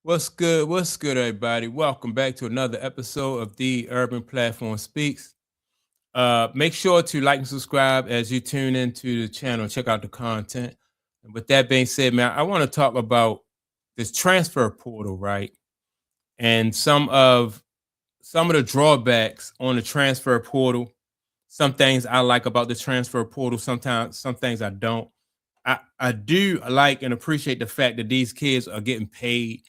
What's good? What's good, everybody? Welcome back to another episode of the Urban Platform Speaks. Make sure to like and subscribe as you tune into the channel. Check out the content. And with that being said, man, I want to talk about this transfer portal, right? And some of the drawbacks on the transfer portal. Some things I like about the transfer portal. Sometimes some things I don't. I do like and appreciate the fact that these kids are getting paid.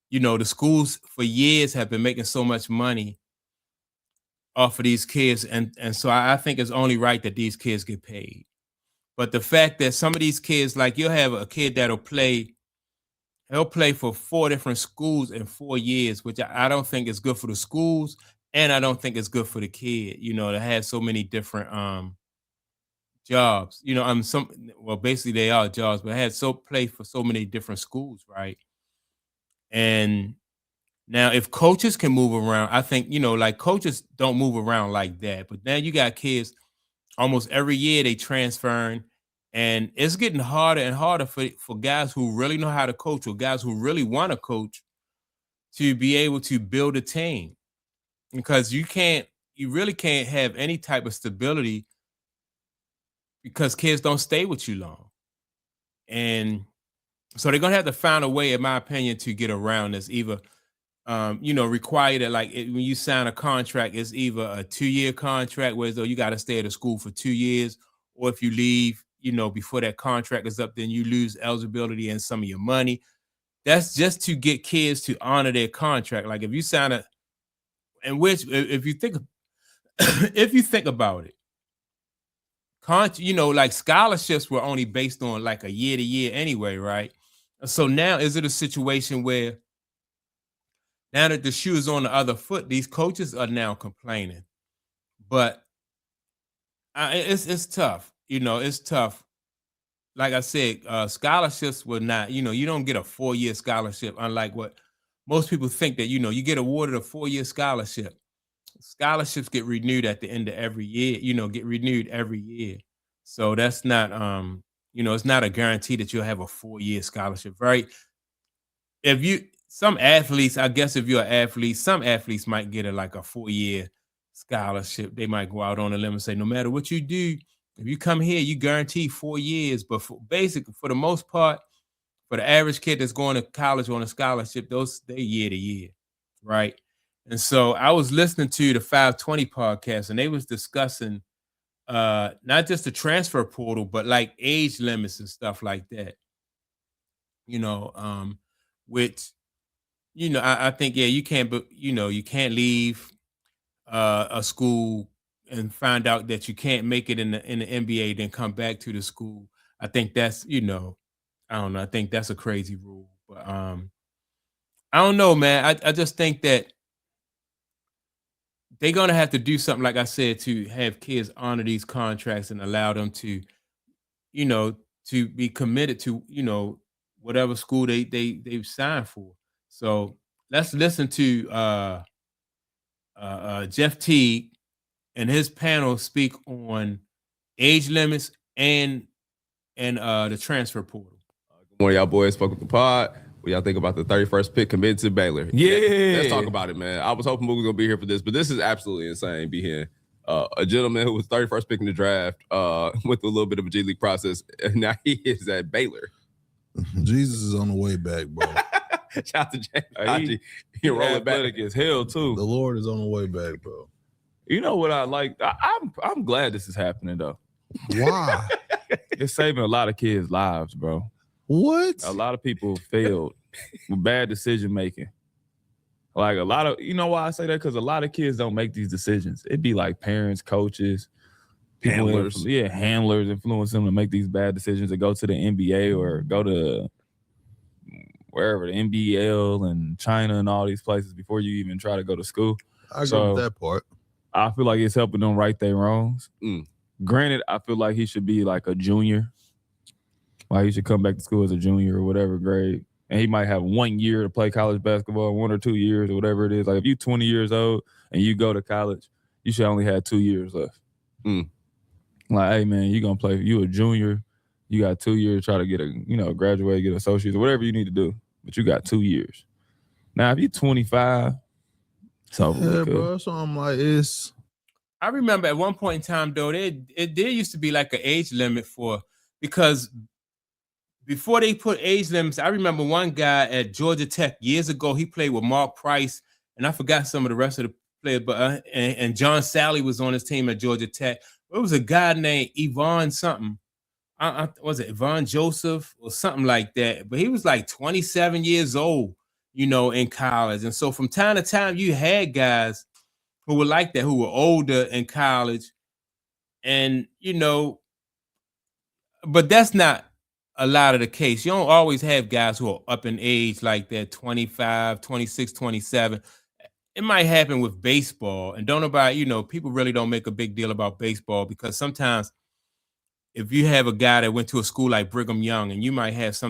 The schools for years have been making so much money off of these kids, and so I think it's only right that these kids get paid. But the fact that some of these kids, like you'll have a kid he'll play for four different schools in 4 years, which I don't think is good for the schools, and I don't think it's good for the kid. To have so many different jobs. Some well, basically they are jobs, but I had so play for so many different schools, right? And now, if coaches can move around, I think, like coaches don't move around like that. But now you got kids almost every year they transferring, and it's getting harder and harder for guys who really know how to coach or guys who really want to coach to be able to build a team. Because you really can't have any type of stability because kids don't stay with you long. And so they're gonna have to find a way, in my opinion, to get around this. Either require that when you sign a contract, it's either a 2-year contract, where though you got to stay at a school for 2 years, or if you leave, before that contract is up, then you lose eligibility and some of your money. That's just to get kids to honor their contract. Like if you sign a, and which if you think, if you think about it, like scholarships were only based on like a year to year anyway, right? So now is it a situation where now that the shoe is on the other foot, these coaches are now complaining. But it's tough. It's tough. Like I said, scholarships were not. You don't get a 4-year scholarship, unlike what most people think that. You get awarded a 4-year scholarship. Scholarships get renewed at the end of every year. Get renewed every year. So that's not. It's not a guarantee that you'll have a 4-year scholarship, right? If you some athletes, I guess if you're an athlete, some athletes might get a 4-year scholarship. They might go out on a limb and say, no matter what you do, if you come here, you guarantee 4 years. But for the most part, for the average kid that's going to college on a scholarship, they year to year, right? And so I was listening to the 520 podcast, and they was discussing not just the transfer portal, but like age limits and stuff like that. You know, which I think you can't, but you can't leave a school and find out that you can't make it in the NBA, then come back to the school. I think that's I don't know. I think that's a crazy rule, but I don't know, man. I just think that they're gonna have to do something, like I said, to have kids honor these contracts and allow them to you know to be committed to whatever school they've signed for. So let's listen to Jeff Teague and his panel speak on age limits and the transfer portal. Good morning, y'all boys. Fuck with the pod. What y'all think about the 31st pick committed to Baylor? Yeah. Let's talk about it, man. I was hoping we were going to be here for this, but this is absolutely insane. Be here. A gentleman who was 31st pick in the draft with a little bit of a G League process, and now he is at Baylor. Jesus is on the way back, bro. Shout out to James. He rolling back as hell too. The Lord is on the way back, bro. You know what I like? I'm glad this is happening though. Why? It's saving a lot of kids' lives, bro. What? A lot of people failed with bad decision making. Like a lot of, you know why I say that? Because a lot of kids don't make these decisions. It'd be like parents, coaches, handlers. Handlers influence them to make these bad decisions to go to the NBA or go to wherever, the NBL and China and all these places before you even try to go to school. I agree with that part. I feel like it's helping them right their wrongs. Mm. Granted, I feel like he should be like a junior. Like he should come back to school as a junior or whatever grade. And he might have 1 year to play college basketball, 1 or 2 years or whatever it is. Like if you're 20 years old and you go to college, you should only have 2 years left. Mm. Like, hey man, you gonna play, you a junior, you got 2 years to try to get graduate, get associates, or whatever you need to do. But you got 2 years. Now, if you're 25, it's over Yeah, with. bro. So I'm like, it's I remember at one point in time though, there used to be like an age limit because before they put age limits, I remember one guy at Georgia Tech years ago. He played with Mark Price, and I forgot some of the rest of the players, but and John Sally was on his team at Georgia Tech. There was a guy named Yvonne something. Was it Yvonne Joseph or something like that? But he was like 27 years old, in college. And so from time to time, you had guys who were like that, who were older in college, and but that's not a lot of the case. You don't always have guys who are up in age like that, 25, 26, 27. It might happen with baseball. And people really don't make a big deal about baseball because sometimes if you have a guy that went to a school like Brigham Young and you might have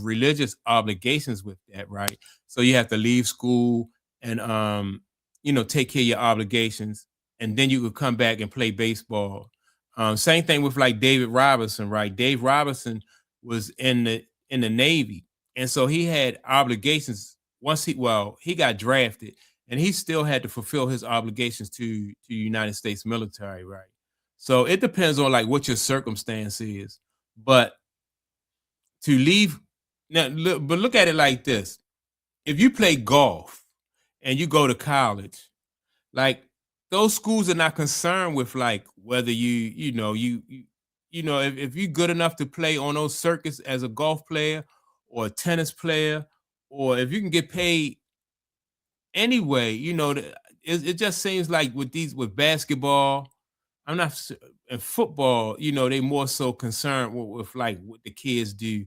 religious obligations with that, right? So you have to leave school and, take care of your obligations. And then you could come back and play baseball. Same thing with like David Robinson, right? Dave Robinson was in the Navy, and so he had obligations. Once he got drafted, and he still had to fulfill his obligations to the United States military, right? So it depends on like what your circumstance is, but to leave now. Look at it like this: if you play golf and you go to college, like those schools are not concerned with like whether if you're good enough to play on those circuits as a golf player or a tennis player, or if you can get paid anyway, it just seems like with basketball, in football, they more so concerned with like what the kids do.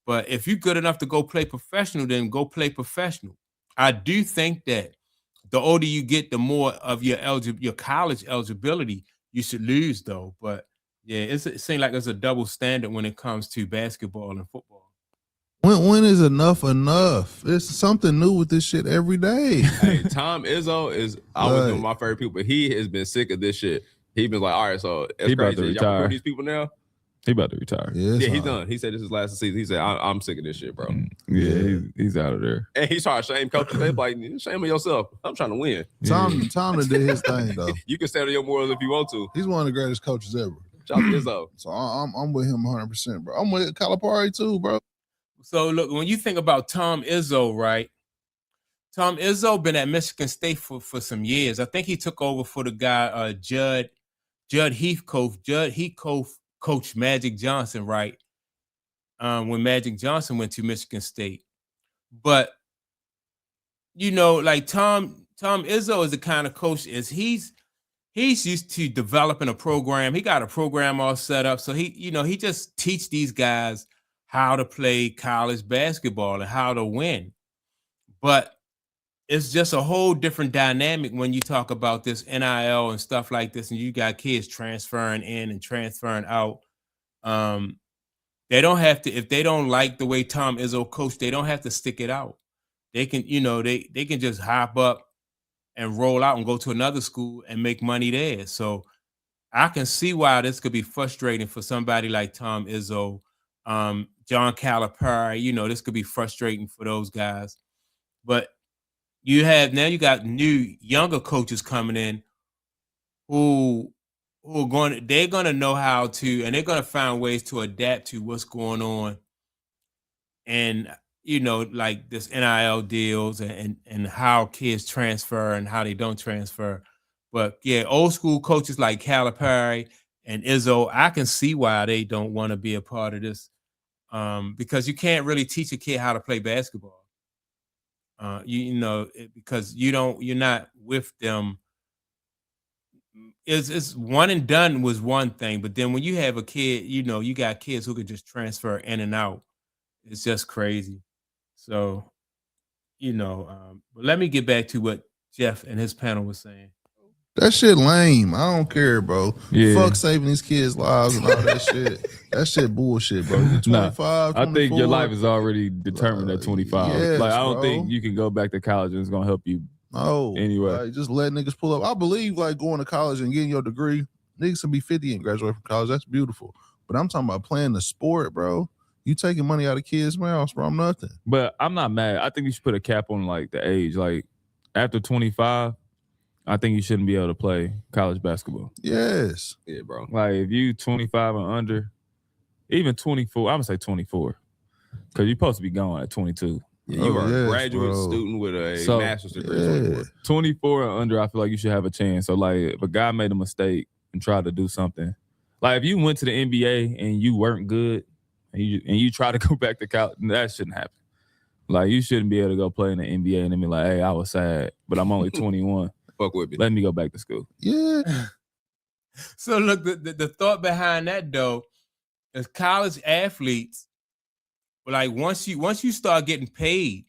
But if you're good enough to go play professional, then go play professional. I do think that the older you get, the more of your college eligibility you should lose, though. But yeah, it seems like there's a double standard when it comes to basketball and football. when is enough? It's something new with this shit every day. Hey, Tom Izzo is always one of my favorite people, but he has been sick of this shit. He been like, all right, so it's He about crazy. to Y'all retire. recruit these people now? He about to retire. Yeah, he's done. He said this is last season. He said, I'm sick of this shit, bro. Yeah, he's out of there. And he's trying to shame coaches. They like, shame on yourself. I'm trying to win. Tom did his thing though. You can stand on your morals if you want to. He's one of the greatest coaches ever. Shout out to Izzo. So I'm with him 100%, bro. I'm with Calipari too, bro. So look, when you think about Tom Izzo, right? Tom Izzo been at Michigan State for some years. I think he took over for the guy Judd Heathcote. Judd Heathcote coached Magic Johnson, right? When Magic Johnson went to Michigan State. But like Tom Izzo is the kind of coach he's used to developing a program. He got a program all set up. So he just teach these guys how to play college basketball and how to win. But it's just a whole different dynamic when you talk about this NIL and stuff like this, and you got kids transferring in and transferring out. They don't have to, if they don't like the way Tom Izzo coached, they don't have to stick it out. They can, they can just hop up and roll out and go to another school and make money there. So I can see why this could be frustrating for somebody like Tom Izzo, John Calipari. This could be frustrating for those guys. But you got new younger coaches coming in they're going to know how to, and they're going to find ways to adapt to what's going on. And, like this NIL deals and how kids transfer and how they don't transfer. But yeah, old school coaches like Calipari and Izzo, I can see why they don't want to be a part of this. Because you can't really teach a kid how to play basketball. Because you're not with them. It's one and done was one thing, but then when you have a kid, you got kids who could just transfer in and out. It's just crazy. So, but let me get back to what Jeff and his panel was saying. That shit lame. I don't care, bro. Yeah. Fuck saving these kids' lives and all that shit. That shit bullshit, bro. You 25, I think your 24. life is already determined at 25. Yes, like I don't bro. think you can go back to college and it's gonna help you. No. Anyway. Like, just let niggas pull up. I believe like going to college and getting your degree, niggas can be 50 and graduate from college. That's beautiful. But I'm talking about playing the sport, bro. You taking money out of kids' mouths from nothing. But I'm not mad. I think you should put a cap on like the age. Like after 25, I think you shouldn't be able to play college basketball. Yes. Yeah, bro. Like if you 25 and under, even 24, I'm gonna say 24. Because you're supposed to be gone at 22. Yeah, you Oh, are yes, a graduate bro. student with a So, master's degree. Yeah. 24 and under, I feel like you should have a chance. So like if a guy made a mistake and tried to do something, like if you went to the NBA and you weren't good and you try to go back to college, that shouldn't happen. Like you shouldn't be able to go play in the NBA and then be like, hey, I was sad, but I'm only 21. Fuck with me. Let me go back to school. Yeah. So look, the thought behind that though is college athletes, like once you start getting paid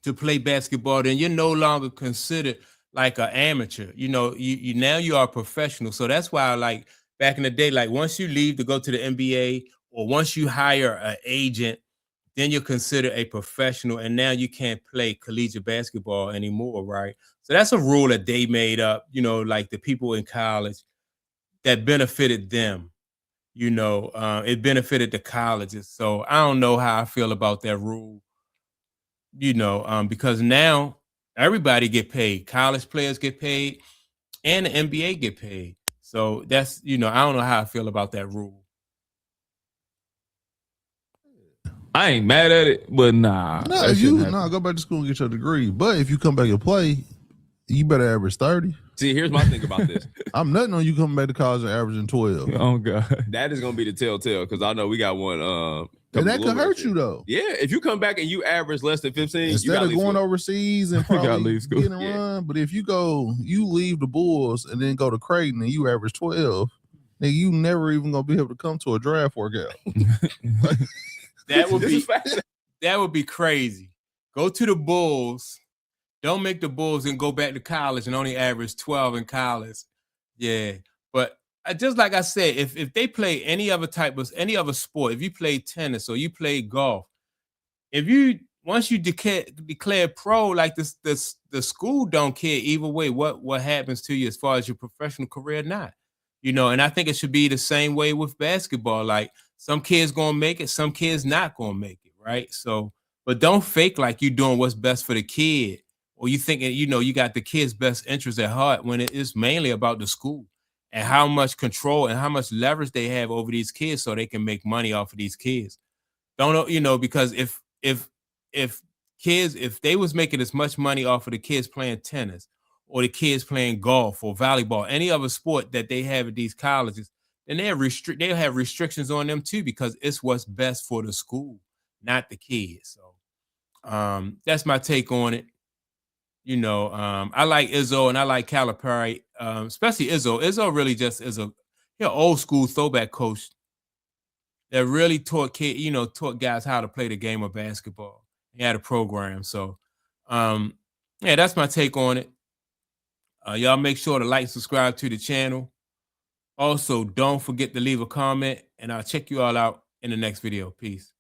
to play basketball, then you're no longer considered like an amateur. You know, you now you are a professional. So that's why, like back in the day, like once you leave to go to the NBA or once you hire an agent, then you're considered a professional, and now you can't play collegiate basketball anymore, right? So that's a rule that they made up, you know, like the people in college that benefited them. You know, it benefited the colleges. So I don't know how I feel about that rule, you know, because now everybody get paid. College players get paid and the NBA get paid. So that's, you know, I don't know how I feel about that rule. I ain't mad at it, but nah. No, that if you shouldn't happen. go back to school and get your degree. But if you come back and play, you better average 30. See, here's my thing about this. I'm nothing on you coming back to college and averaging 12. Oh God. That is gonna be the telltale because I know we got one. And that could hurt you though. Yeah, if you come back and you average less than 15, you Instead gotta of leave going school. overseas and You gotta probably leave school. getting a Yeah. run, but if you leave the Bulls and then go to Creighton and you average 12, then you never even gonna be able to come to a draft workout. That would This be is fascinating. that would be crazy. Go to the Bulls. Don't make the Bulls and go back to college and only average 12 in college. Yeah. But just like I said, if they play any other sport, if you play tennis or you play golf, once you declare pro, like the school don't care either way what happens to you as far as your professional career or not. You know, and I think it should be the same way with basketball. Like some kids gonna make it, some kids not gonna make it, right? So, but don't fake like you're doing what's best for the kid, or you thinking, you know, you got the kid's best interest at heart when it is mainly about the school and how much control and how much leverage they have over these kids so they can make money off of these kids. Don't, you know, because if they was making as much money off of the kids playing tennis or the kids playing golf or volleyball, any other sport that they have at these colleges, then they'll have restrictions on them too, because it's what's best for the school, not the kids. So that's my take on it. You know, I like Izzo and I like Calipari, especially Izzo. Izzo really just is a old school throwback coach that really taught guys how to play the game of basketball. He had a program. So yeah, that's my take on it. Y'all make sure to like and subscribe to the channel. Also, don't forget to leave a comment, and I'll check you all out in the next video. Peace.